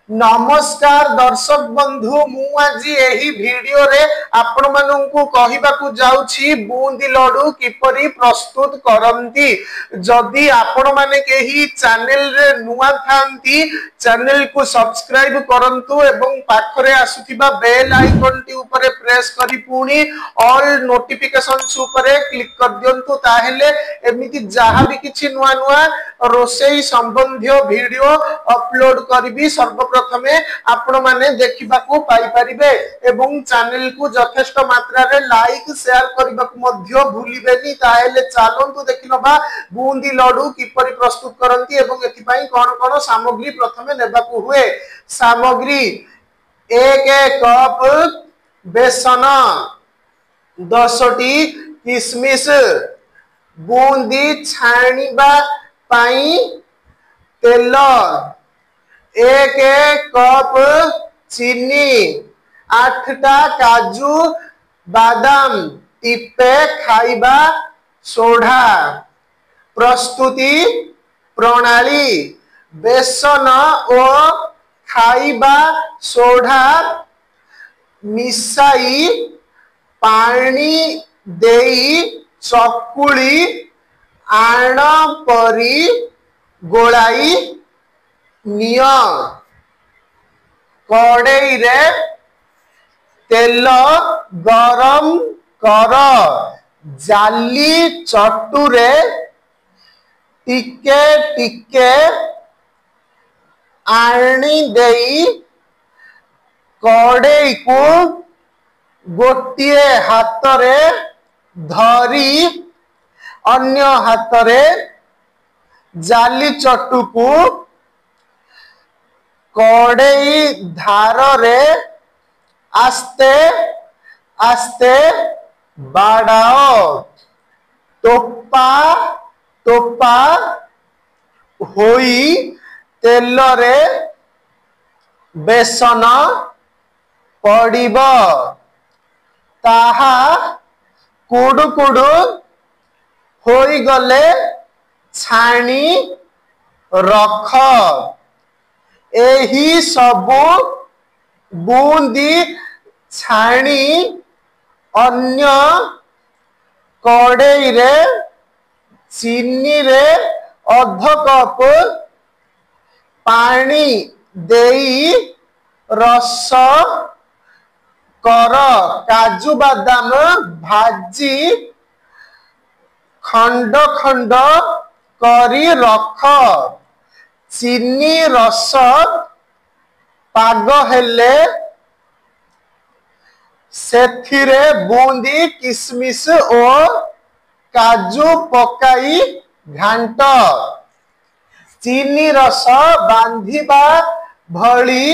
नमस्कार दर्शक बंधु मु आज यही वीडियो रे आपण मानू कहवाकू जाउछि बूंदी लड्डू किपरि प्रस्तुत करंती। जदि आपण माने केही चैनल रे नुआ थांती चैनल को सब्सक्राइब करंतु एवं पाखरे आसुथिबा बेल आइकन टी ऊपर प्रेस करी पुनी ऑल नोटिफिकेशंस ऊपर क्लिक कर दियंतु ताहेले एमिति जहा भी किछि नुआ नुआ रोसेई संबंधी वीडियो अपलोड करबी सर्वप्रथमे आपण माने देखिबा को पाई परिबे एवं चैनल को यथेष्ट मात्रा रे लाइक शेयर करबा को मध्य भूलिबेनी। ताहेले चालंतु देखिनबा बूंदी लड्डू किपरि प्रस्तुत करंती एवं एथि पई कोन कोन सामग्री प्रथमे नेबा को हुए। सामग्री 1 कप बेसन 10 टी किशमिश बूंदी छाणीबा पाई तेल 1 कप चीनी 8टा काजू बादाम टिपे खाइबा सोढ़ा। प्रस्तुति प्रणाली बेसन और खाइबा सोढ़ा मिसाई पानी देई चकुली आण परी गोलाई निय। कड़ाई रे तेल गरम कर जाली चटू रे टिके टिके आनी देई कड़ाई को गोटिए हाथ रे धरी अन्य हाथ रे जाली चटू को कड़ाई धार रे आस्ते आस्ते बाड़ाओ। टोपा टोपा होई तेल रे बेसन पड़िब ताहा कुडु कुडु होई गले छाणी रख। एही सबु बूंदी छाणी अन्य कड़ाई रे चीनी रे अध कप पानी देई रस कर। काजू बादाम भाजी खंड खंड करी रख। चीनी रस पाग हेले सेथिरे बूंदी किशमिश और काजू पकाई घांट। चीनी रस बांधिबा भली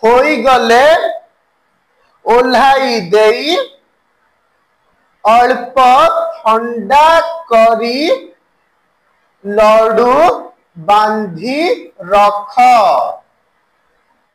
होई गले ओल्हाई देई अल्प ठंडा करी लड्डू बांधी रख।